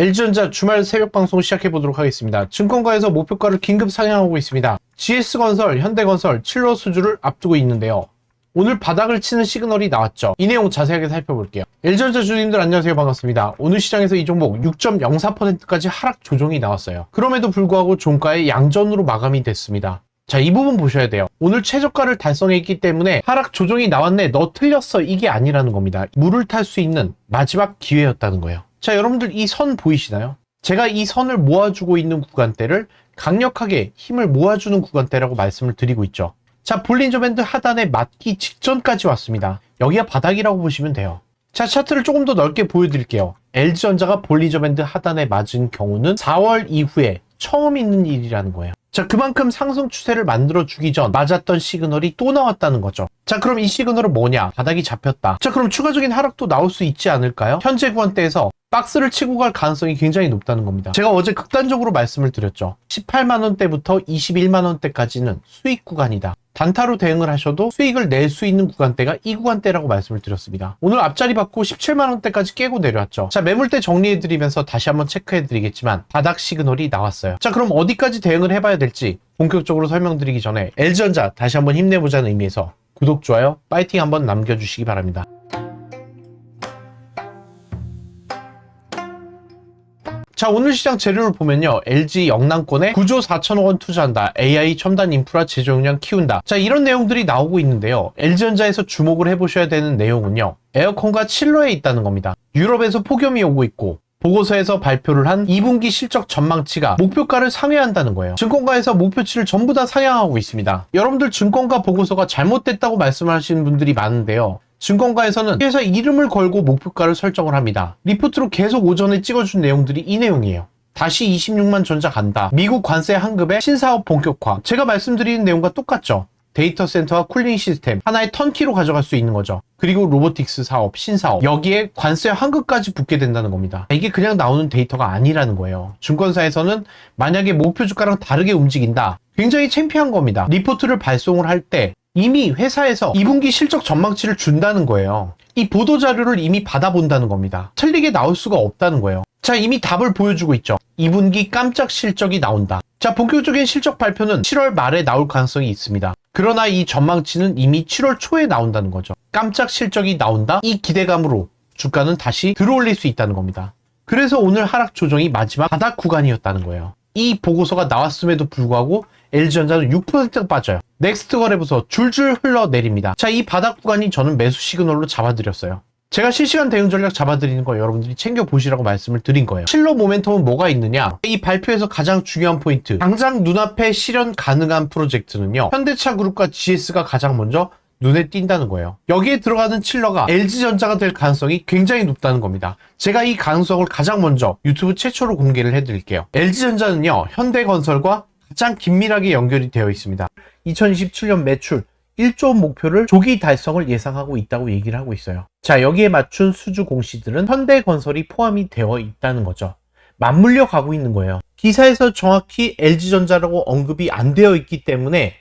LG전자 주말 새벽 방송 시작해보도록 하겠습니다. 증권가에서 목표가를 긴급 상향하고 있습니다. GS건설, 현대건설, 칠러 수주를 앞두고 있는데요. 오늘 바닥을 치는 시그널이 나왔죠. 이 내용 자세하게 살펴볼게요. LG전자 주주님들 안녕하세요. 반갑습니다. 오늘 시장에서 이 종목 6.04%까지 하락 조정이 나왔어요. 그럼에도 불구하고 종가의 양전으로 마감이 됐습니다. 자, 이 부분 보셔야 돼요. 오늘 최저가를 달성했기 때문에 하락 조정이 나왔네, 너 틀렸어, 이게 아니라는 겁니다. 물을 탈 수 있는 마지막 기회였다는 거예요. 자, 여러분들 이 선 보이시나요? 제가 이 선을 모아주고 있는 구간대를 강력하게 힘을 모아주는 구간대라고 말씀을 드리고 있죠. 자, 볼린저 밴드 하단에 맞기 직전까지 왔습니다. 여기가 바닥이라고 보시면 돼요. 자, 차트를 조금 더 넓게 보여드릴게요. LG전자가 볼린저 밴드 하단에 맞은 경우는 4월 이후에 처음 있는 일이라는 거예요. 자, 그만큼 상승 추세를 만들어주기 전 맞았던 시그널이 또 나왔다는 거죠. 자, 그럼 이 시그널은 뭐냐? 바닥이 잡혔다. 자, 그럼 추가적인 하락도 나올 수 있지 않을까요? 현재 구간대에서 박스를 치고 갈 가능성이 굉장히 높다는 겁니다. 제가 어제 극단적으로 말씀을 드렸죠. 18만원대부터 21만원대까지는 수익 구간이다. 단타로 대응을 하셔도 수익을 낼 수 있는 구간대가 이 구간대라고 말씀을 드렸습니다. 오늘 앞자리 받고 17만원대까지 깨고 내려왔죠. 자, 매물대 정리해드리면서 다시 한번 체크해드리겠지만 바닥 시그널이 나왔어요. 자, 그럼 어디까지 대응을 해봐야 될지 본격적으로 설명드리기 전에 LG전자 다시 한번 힘내보자는 의미에서 구독, 좋아요, 파이팅 한번 남겨주시기 바랍니다. 자, 오늘 시장 재료를 보면요. LG 영남권에 9조 4천억 원 투자한다. AI 첨단 인프라 제조 역량 키운다. 자, 이런 내용들이 나오고 있는데요. LG전자에서 주목을 해보셔야 되는 내용은요. 에어컨과 칠러에 있다는 겁니다. 유럽에서 폭염이 오고 있고 보고서에서 발표를 한 2분기 실적 전망치가 목표가를 상회한다는 거예요. 증권가에서 목표치를 전부 다 상향하고 있습니다. 여러분들 증권가 보고서가 잘못됐다고 말씀을 하시는 분들이 많은데요. 증권가에서는 회사 이름을 걸고 목표가를 설정을 합니다. 리포트로 계속 오전에 찍어준 내용들이 이 내용이에요. 다시 26만 전자 간다. 미국 관세 환급의 신사업 본격화. 제가 말씀드리는 내용과 똑같죠. 데이터 센터와 쿨링 시스템 하나의 턴키로 가져갈 수 있는 거죠. 그리고 로보틱스 사업, 신사업, 여기에 관세 환급까지 붙게 된다는 겁니다. 이게 그냥 나오는 데이터가 아니라는 거예요. 증권사에서는 만약에 목표 주가랑 다르게 움직인다, 굉장히 창피한 겁니다. 리포트를 발송을 할 때 이미 회사에서 2분기 실적 전망치를 준다는 거예요. 이 보도자료를 이미 받아본다는 겁니다. 틀리게 나올 수가 없다는 거예요. 자, 이미 답을 보여주고 있죠. 2분기 깜짝 실적이 나온다. 자, 본격적인 실적 발표는 7월 말에 나올 가능성이 있습니다. 그러나 이 전망치는 이미 7월 초에 나온다는 거죠. 깜짝 실적이 나온다? 이 기대감으로 주가는 다시 들어올릴 수 있다는 겁니다. 그래서 오늘 하락 조정이 마지막 바닥 구간이었다는 거예요. 이 보고서가 나왔음에도 불구하고 LG전자는 6%가 빠져요. 넥스트 거래부서 줄줄 흘러내립니다. 자, 이 바닥 구간이 저는 매수 시그널로 잡아드렸어요. 제가 실시간 대응 전략 잡아드리는 거 여러분들이 챙겨보시라고 말씀을 드린 거예요. 실러 모멘텀은 뭐가 있느냐? 이 발표에서 가장 중요한 포인트, 당장 눈앞에 실현 가능한 프로젝트는요, 현대차 그룹과 GS가 가장 먼저 눈에 띈다는 거예요. 여기에 들어가는 칠러가 LG전자가 될 가능성이 굉장히 높다는 겁니다. 제가 이 가능성을 가장 먼저 유튜브 최초로 공개를 해드릴게요. LG전자는요, 현대건설과 가장 긴밀하게 연결이 되어 있습니다. 2027년 매출 1조 원 목표를 조기 달성을 예상하고 있다고 얘기를 하고 있어요. 자, 여기에 맞춘 수주 공시들은 현대건설이 포함이 되어 있다는 거죠. 맞물려 가고 있는 거예요. 기사에서 정확히 LG전자라고 언급이 안 되어 있기 때문에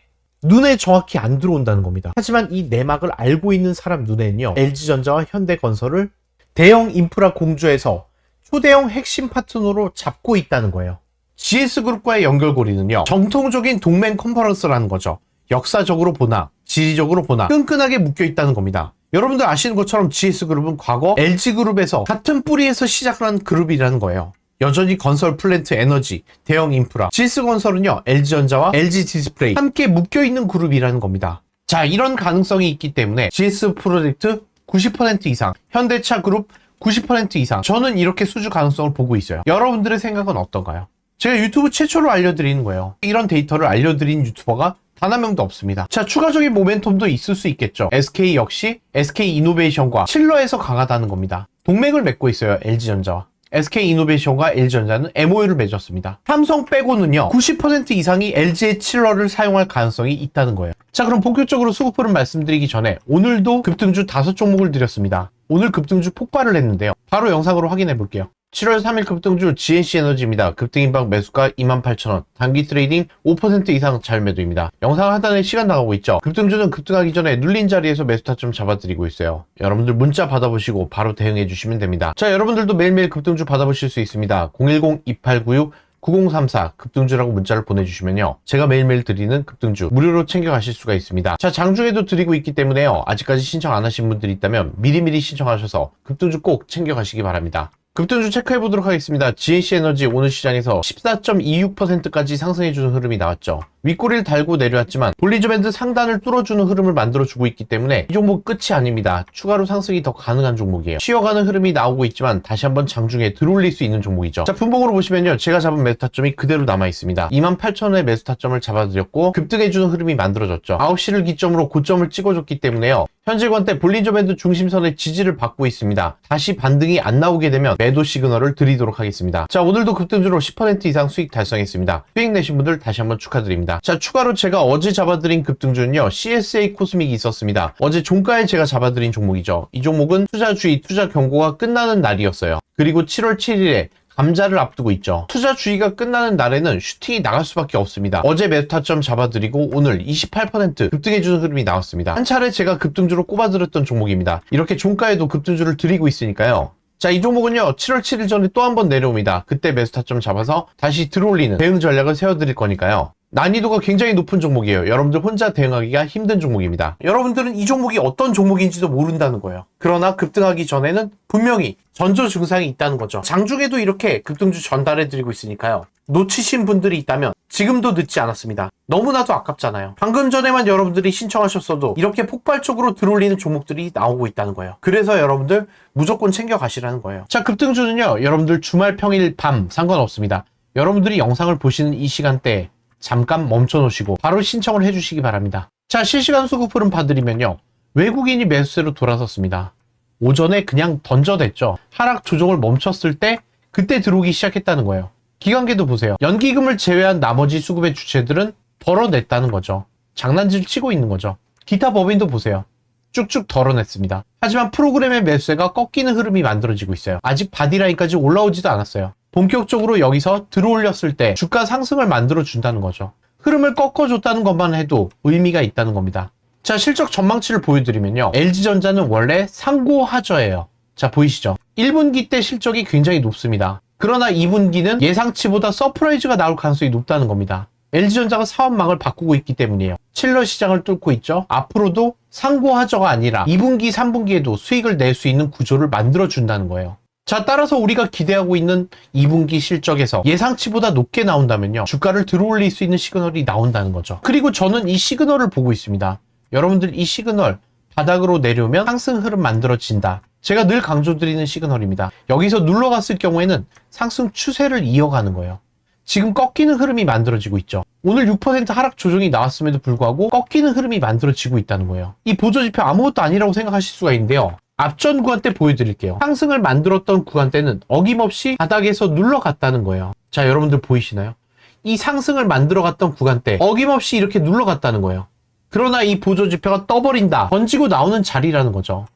눈에 정확히 안 들어온다는 겁니다. 하지만 이 내막을 알고 있는 사람 눈에는요, LG전자와 현대건설을 대형 인프라 공조에서 초대형 핵심 파트너로 잡고 있다는 거예요. GS그룹과의 연결고리는요, 정통적인 동맹 컨퍼런스라는 거죠. 역사적으로 보나 지리적으로 보나 끈끈하게 묶여 있다는 겁니다. 여러분들 아시는 것처럼 GS그룹은 과거 LG그룹에서 같은 뿌리에서 시작을 한 그룹이라는 거예요. 여전히 건설 플랜트, 에너지, 대형 인프라, GS건설은요, LG전자와 LG디스플레이 함께 묶여있는 그룹이라는 겁니다. 자, 이런 가능성이 있기 때문에 GS 프로젝트 90% 이상, 현대차 그룹 90% 이상, 저는 이렇게 수주 가능성을 보고 있어요. 여러분들의 생각은 어떤가요? 제가 유튜브 최초로 알려드리는 거예요. 이런 데이터를 알려드린 유튜버가 단 한 명도 없습니다. 자, 추가적인 모멘텀도 있을 수 있겠죠. SK 역시 SK이노베이션과 칠러에서 강하다는 겁니다. 동맹을 맺고 있어요, LG전자와. SK이노베이션과 LG전자는 MOU를 맺었습니다. 삼성 빼고는요, 90% 이상이 LG의 칠러를 사용할 가능성이 있다는 거예요. 자, 그럼 본격적으로 수급 흐름 말씀드리기 전에 오늘도 급등주 5종목을 드렸습니다. 오늘 급등주 폭발을 했는데요. 바로 영상으로 확인해 볼게요. 7월 3일 급등주 GNC 에너지입니다. 급등인박 매수가 28,000원, 단기 트레이딩 5% 이상 잘매도입니다. 영상 하단에 시간 나가고 있죠. 급등주는 급등하기 전에 눌린 자리에서 매수 타점 잡아드리고 있어요. 여러분들 문자 받아보시고 바로 대응해 주시면 됩니다. 자, 여러분들도 매일매일 급등주 받아보실 수 있습니다. 010-2896-9034 급등주라고 문자를 보내주시면요, 제가 매일매일 드리는 급등주 무료로 챙겨가실 수가 있습니다. 자, 장중에도 드리고 있기 때문에요, 아직까지 신청 안 하신 분들이 있다면 미리미리 신청하셔서 급등주 꼭 챙겨가시기 바랍니다. 급등주 체크해보도록 하겠습니다. GNC 에너지 오늘 시장에서 14.26%까지 상승해주는 흐름이 나왔죠. 윗꼬리를 달고 내려왔지만 볼리저 밴드 상단을 뚫어주는 흐름을 만들어주고 있기 때문에 이 종목 끝이 아닙니다. 추가로 상승이 더 가능한 종목이에요. 쉬어가는 흐름이 나오고 있지만 다시 한번 장중에 들어올릴 수 있는 종목이죠. 자, 분봉으로 보시면요, 제가 잡은 매수 타점이 그대로 남아있습니다. 28,000원의 매수 타점을 잡아드렸고 급등해주는 흐름이 만들어졌죠. 9시를 기점으로 고점을 찍어줬기 때문에요, 현재 관대 볼리저 밴드 중심선의 지지를 받고 있습니다. 다시 반등이 안 나오게 되면 매도 시그널을 드리도록 하겠습니다. 자, 오늘도 급등주로 10% 이상 수익 달성했습니다. 수익 내신 분들 다시 한번 축하드립니다. 자, 추가로 제가 어제 잡아드린 급등주는요, CSA 코스믹이 있었습니다. 어제 종가에 제가 잡아드린 종목이죠. 이 종목은 투자주의, 투자 경고가 끝나는 날이었어요. 그리고 7월 7일에 감자를 앞두고 있죠. 투자 주의가 끝나는 날에는 슈팅이 나갈 수밖에 없습니다. 어제 매수 타점 잡아드리고 오늘 28% 급등해주는 흐름이 나왔습니다. 한 차례 제가 급등주로 꼽아드렸던 종목입니다. 이렇게 종가에도 급등주를 드리고 있으니까요. 자, 이 종목은요, 7월 7일 전에 또 한 번 내려옵니다. 그때 매수 타점 잡아서 다시 들어올리는 대응 전략을 세워드릴 거니까요. 난이도가 굉장히 높은 종목이에요. 여러분들 혼자 대응하기가 힘든 종목입니다. 여러분들은 이 종목이 어떤 종목인지도 모른다는 거예요. 그러나 급등하기 전에는 분명히 전조 증상이 있다는 거죠. 장중에도 이렇게 급등주 전달해 드리고 있으니까요, 놓치신 분들이 있다면 지금도 늦지 않았습니다. 너무나도 아깝잖아요. 방금 전에만 여러분들이 신청하셨어도 이렇게 폭발적으로 들어올리는 종목들이 나오고 있다는 거예요. 그래서 여러분들 무조건 챙겨 가시라는 거예요. 자, 급등주는요, 여러분들 주말 평일 밤 상관없습니다. 여러분들이 영상을 보시는 이 시간대에 잠깐 멈춰 놓으시고 바로 신청을 해주시기 바랍니다. 자, 실시간 수급 흐름 봐드리면요, 외국인이 매수세로 돌아섰습니다. 오전에 그냥 던져댔죠. 하락 조정을 멈췄을 때 그때 들어오기 시작했다는 거예요. 기관계도 보세요. 연기금을 제외한 나머지 수급의 주체들은 덜어냈다는 거죠. 장난질 치고 있는 거죠. 기타 법인도 보세요. 쭉쭉 덜어냈습니다. 하지만 프로그램의 매수세가 꺾이는 흐름이 만들어지고 있어요. 아직 바디라인까지 올라오지도 않았어요. 본격적으로 여기서 들어올렸을 때 주가 상승을 만들어준다는 거죠. 흐름을 꺾어줬다는 것만 해도 의미가 있다는 겁니다. 자, 실적 전망치를 보여드리면요, LG전자는 원래 상고하저예요. 자, 보이시죠? 1분기 때 실적이 굉장히 높습니다. 그러나 2분기는 예상치보다 서프라이즈가 나올 가능성이 높다는 겁니다. LG전자가 사업망을 바꾸고 있기 때문이에요. 칠러 시장을 뚫고 있죠. 앞으로도 상고하저가 아니라 2분기, 3분기에도 수익을 낼 수 있는 구조를 만들어준다는 거예요. 자, 따라서 우리가 기대하고 있는 2분기 실적에서 예상치보다 높게 나온다면요, 주가를 들어올릴 수 있는 시그널이 나온다는 거죠. 그리고 저는 이 시그널을 보고 있습니다. 여러분들, 이 시그널 바닥으로 내려오면 상승 흐름 만들어진다. 제가 늘 강조드리는 시그널입니다. 여기서 눌러갔을 경우에는 상승 추세를 이어가는 거예요. 지금 꺾이는 흐름이 만들어지고 있죠. 오늘 6% 하락 조정이 나왔음에도 불구하고 꺾이는 흐름이 만들어지고 있다는 거예요. 이 보조지표 아무것도 아니라고 생각하실 수가 있는데요, 앞전 구간대 보여드릴게요. 상승을 만들었던 구간대는 어김없이 바닥에서 눌러갔다는 거예요. 자, 여러분들 보이시나요? 이 상승을 만들어갔던 구간대 어김없이 이렇게 눌러갔다는 거예요. 그러나 이 보조지표가 떠버린다, 던지고 나오는 자리라는 거죠.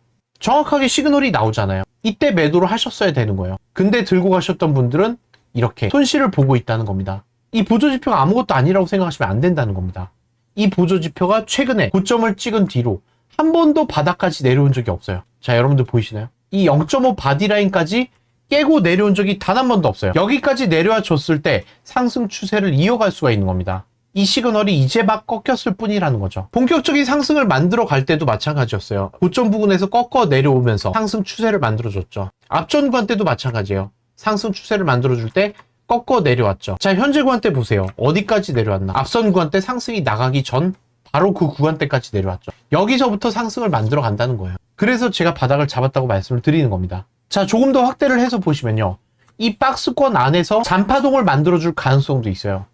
정확하게 시그널이 나오잖아요. 이때 매도를 하셨어야 되는 거예요. 근데 들고 가셨던 분들은 이렇게 손실을 보고 있다는 겁니다. 이 보조지표가 아무것도 아니라고 생각하시면 안 된다는 겁니다. 이 보조지표가 최근에 고점을 찍은 뒤로 한 번도 바닥까지 내려온 적이 없어요. 자, 여러분들 보이시나요? 이 0.5 바디라인까지 깨고 내려온 적이 단 한 번도 없어요. 여기까지 내려와 줬을 때 상승 추세를 이어갈 수가 있는 겁니다. 이 시그널이 이제 막 꺾였을 뿐이라는 거죠. 본격적인 상승을 만들어 갈 때도 마찬가지였어요. 고점 부근에서 꺾어 내려오면서 상승 추세를 만들어줬죠. 앞전 구간 때도 마찬가지예요. 상승 추세를 만들어줄 때 꺾어 내려왔죠. 자, 현재 구간 때 보세요. 어디까지 내려왔나? 앞선 구간 때 상승이 나가기 전 바로 그 구간대까지 내려왔죠. 여기서부터 상승을 만들어 간다는 거예요. 그래서 제가 바닥을 잡았다고 말씀을 드리는 겁니다. 자, 조금 더 확대를 해서 보시면요, 이 박스권 안에서 잔파동을 만들어줄 가능성도 있어요.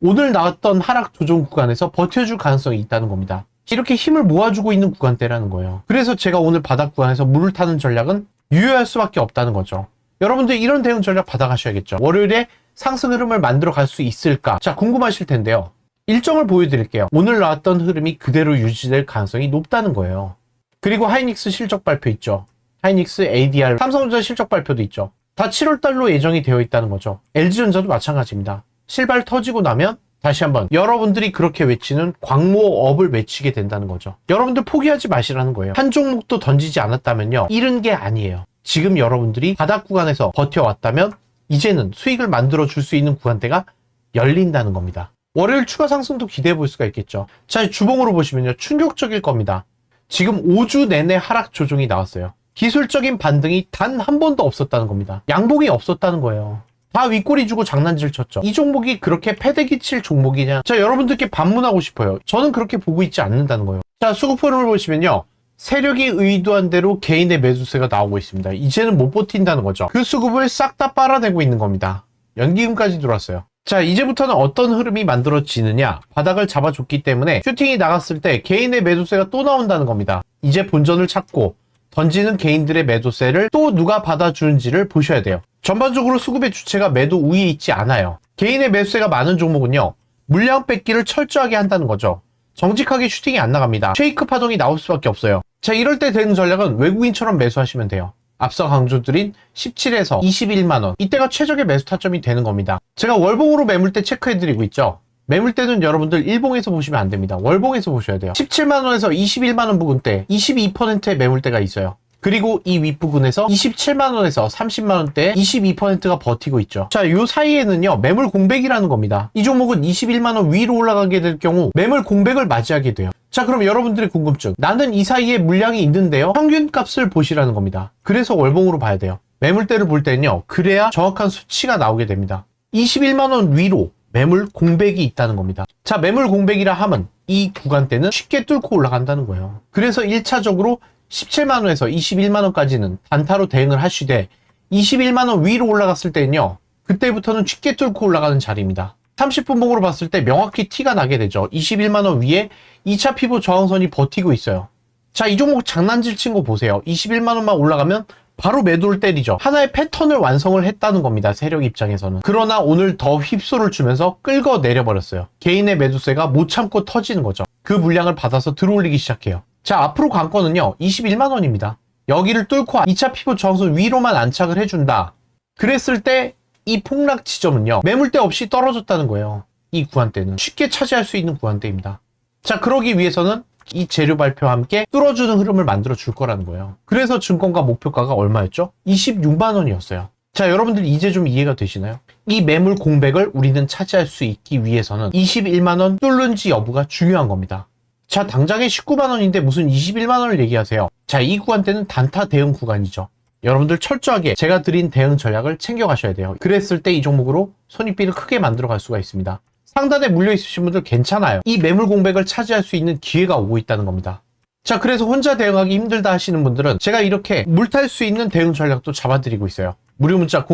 오늘 나왔던 하락 조정 구간에서 버텨줄 가능성이 있다는 겁니다. 이렇게 힘을 모아주고 있는 구간대라는 거예요. 그래서 제가 오늘 바닥 구간에서 물을 타는 전략은 유효할 수밖에 없다는 거죠. 여러분들 이런 대응 전략 받아가셔야겠죠. 월요일에 상승 흐름을 만들어 갈 수 있을까? 자, 궁금하실 텐데요, 일정을 보여드릴게요. 오늘 나왔던 흐름이 그대로 유지될 가능성이 높다는 거예요. 그리고 하이닉스 실적 발표 있죠. 하이닉스 ADR, 삼성전자 실적 발표도 있죠. 다 7월달로 예정이 되어 있다는 거죠. LG전자도 마찬가지입니다. 실발 터지고 나면 다시 한번 여러분들이 그렇게 외치는 광모업을 외치게 된다는 거죠. 여러분들 포기하지 마시라는 거예요. 한 종목도 던지지 않았다면요, 잃은 게 아니에요. 지금 여러분들이 바닥 구간에서 버텨왔다면 이제는 수익을 만들어 줄 수 있는 구간대가 열린다는 겁니다. 월요일 추가 상승도 기대해 볼 수가 있겠죠. 자, 주봉으로 보시면요, 충격적일 겁니다. 지금 5주 내내 하락 조정이 나왔어요. 기술적인 반등이 단 한 번도 없었다는 겁니다. 양봉이 없었다는 거예요. 다 윗꼬리 주고 장난질 쳤죠. 이 종목이 그렇게 패대기 칠 종목이냐? 자, 여러분들께 반문하고 싶어요. 저는 그렇게 보고 있지 않는다는 거예요. 자, 수급 흐름을 보시면요, 세력이 의도한 대로 개인의 매수세가 나오고 있습니다. 이제는 못 버틴다는 거죠. 그 수급을 싹 다 빨아내고 있는 겁니다. 연기금까지 들어왔어요. 자, 이제부터는 어떤 흐름이 만들어지느냐? 바닥을 잡아줬기 때문에 슈팅이 나갔을 때 개인의 매도세가 또 나온다는 겁니다. 이제 본전을 찾고 던지는 개인들의 매도세를 또 누가 받아주는지를 보셔야 돼요. 전반적으로 수급의 주체가 매도 우위에 있지 않아요. 개인의 매수세가 많은 종목은요, 물량 뺏기를 철저하게 한다는 거죠. 정직하게 슈팅이 안 나갑니다. 쉐이크 파동이 나올 수밖에 없어요. 자, 이럴 때 되는 전략은 외국인처럼 매수하시면 돼요. 앞서 강조드린 17에서 21만원, 이때가 최적의 매수 타점이 되는 겁니다. 제가 월봉으로 매물대 체크해드리고 있죠. 매물대는 여러분들 일봉에서 보시면 안 됩니다. 월봉에서 보셔야 돼요. 17만원에서 21만원 부근대 22%의 매물대가 있어요. 그리고 이 윗부분에서 27만원에서 30만원대에 22%가 버티고 있죠. 자, 요 사이에는요, 매물 공백이라는 겁니다. 이 종목은 21만원 위로 올라가게 될 경우 매물 공백을 맞이하게 돼요. 자, 그럼 여러분들의 궁금증, 나는 이 사이에 물량이 있는데요, 평균값을 보시라는 겁니다. 그래서 월봉으로 봐야 돼요. 매물대를 볼 때는요, 그래야 정확한 수치가 나오게 됩니다. 21만원 위로 매물 공백이 있다는 겁니다. 자, 매물 공백이라 함은 이 구간대는 쉽게 뚫고 올라간다는 거예요. 그래서 1차적으로 17만원에서 21만원까지는 단타로 대응을 하시되 21만원 위로 올라갔을 때는요, 그때부터는 쉽게 뚫고 올라가는 자리입니다. 30분 봉으로 봤을 때 명확히 티가 나게 되죠. 21만원 위에 2차 피보 저항선이 버티고 있어요. 자, 이 종목 장난질 친 거 보세요. 21만원만 올라가면 바로 매도를 때리죠. 하나의 패턴을 완성을 했다는 겁니다. 세력 입장에서는. 그러나 오늘 더 휩소를 주면서 끌고 내려버렸어요. 개인의 매도세가 못 참고 터지는 거죠. 그 물량을 받아서 들어올리기 시작해요. 자, 앞으로 관건은요, 21만원입니다. 여기를 뚫고 2차 피보 저항선 위로만 안착을 해준다. 그랬을 때 이 폭락 지점은요, 매물대 없이 떨어졌다는 거예요. 이 구간대는 쉽게 차지할 수 있는 구간대입니다. 자, 그러기 위해서는 이 재료 발표와 함께 뚫어주는 흐름을 만들어 줄 거라는 거예요. 그래서 증권가 목표가가 얼마였죠? 26만원이었어요. 자, 여러분들 이제 좀 이해가 되시나요? 이 매물 공백을 우리는 차지할 수 있기 위해서는 21만원 뚫는지 여부가 중요한 겁니다. 자, 당장에 19만원인데 무슨 21만원을 얘기하세요? 자, 이 구간대는 단타 대응 구간이죠. 여러분들 철저하게 제가 드린 대응 전략을 챙겨가셔야 돼요. 그랬을 때 이 종목으로 손익비를 크게 만들어 갈 수가 있습니다. 상단에 물려 있으신 분들 괜찮아요. 이 매물 공백을 차지할 수 있는 기회가 오고 있다는 겁니다. 자, 그래서 혼자 대응하기 힘들다 하시는 분들은 제가 이렇게 물탈 수 있는 대응 전략도 잡아드리고 있어요. 무료 문자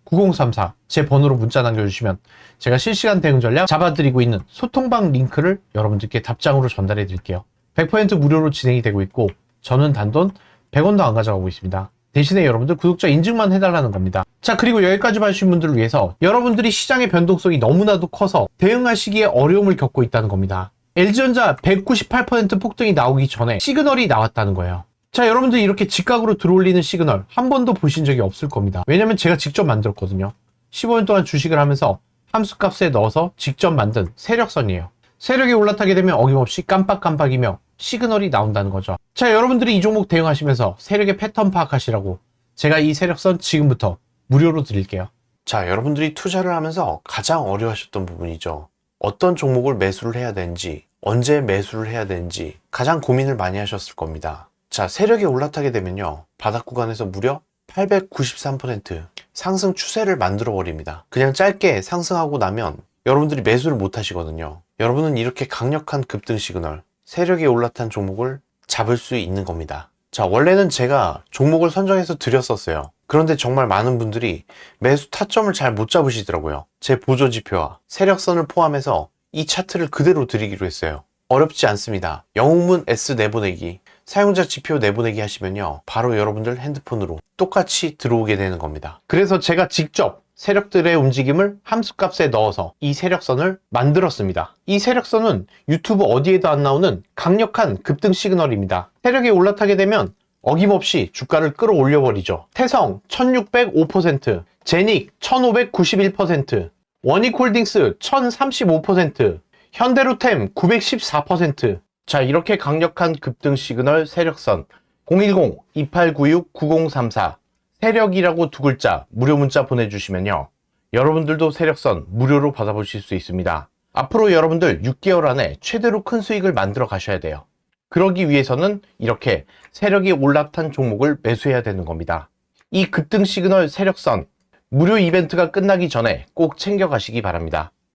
010-2896-9034 제 번호로 문자 남겨주시면 제가 실시간 대응 전략 잡아드리고 있는 소통방 링크를 여러분들께 답장으로 전달해 드릴게요. 100% 무료로 진행이 되고 있고 저는 단돈 100원도 안 가져가고 있습니다. 대신에 여러분들 구독자 인증만 해달라는 겁니다. 자, 그리고 여기까지 봐주신 분들을 위해서 여러분들이 시장의 변동성이 너무나도 커서 대응하시기에 어려움을 겪고 있다는 겁니다. LG전자 198% 폭등이 나오기 전에 시그널이 나왔다는 거예요. 자, 여러분들 이렇게 직각으로 들어올리는 시그널 한 번도 보신 적이 없을 겁니다. 왜냐면 제가 직접 만들었거든요. 15년 동안 주식을 하면서 함수값에 넣어서 직접 만든 세력선이에요. 세력이 올라타게 되면 어김없이 깜빡깜빡이며 시그널이 나온다는 거죠. 자, 여러분들이 이 종목 대응하시면서 세력의 패턴 파악하시라고 제가 이 세력선 지금부터 무료로 드릴게요. 자, 여러분들이 투자를 하면서 가장 어려워하셨던 부분이죠. 어떤 종목을 매수를 해야 되는지, 언제 매수를 해야 되는지 가장 고민을 많이 하셨을 겁니다. 자, 세력이 올라타게 되면요, 바닥 구간에서 무려 893% 상승 추세를 만들어 버립니다. 그냥 짧게 상승하고 나면 여러분들이 매수를 못 하시거든요. 여러분은 이렇게 강력한 급등 시그널, 세력이 올라탄 종목을 잡을 수 있는 겁니다. 자, 원래는 제가 종목을 선정해서 드렸었어요. 그런데 정말 많은 분들이 매수 타점을 잘 못 잡으시더라고요. 제 보조지표와 세력선을 포함해서 이 차트를 그대로 드리기로 했어요. 어렵지 않습니다. 영웅문 S 내보내기, 사용자 지표 내보내기 하시면요, 바로 여러분들 핸드폰으로 똑같이 들어오게 되는 겁니다. 그래서 제가 직접 세력들의 움직임을 함수값에 넣어서 이 세력선을 만들었습니다. 이 세력선은 유튜브 어디에도 안 나오는 강력한 급등 시그널입니다. 세력이 올라타게 되면 어김없이 주가를 끌어올려버리죠. 태성 1605%, 제닉 1591%, 원익홀딩스 1035%, 현대로템 914%. 자, 이렇게 강력한 급등 시그널 세력선 010-2896-9034 세력이라고 두 글자 무료 문자 보내주시면요, 여러분들도 세력선 무료로 받아보실 수 있습니다. 앞으로 여러분들 6개월 안에 최대로 큰 수익을 만들어 가셔야 돼요. 그러기 위해서는 이렇게 세력이 올라탄 종목을 매수해야 되는 겁니다. 이 급등 시그널 세력선 무료 이벤트가 끝나기 전에 꼭 챙겨 가시기 바랍니다.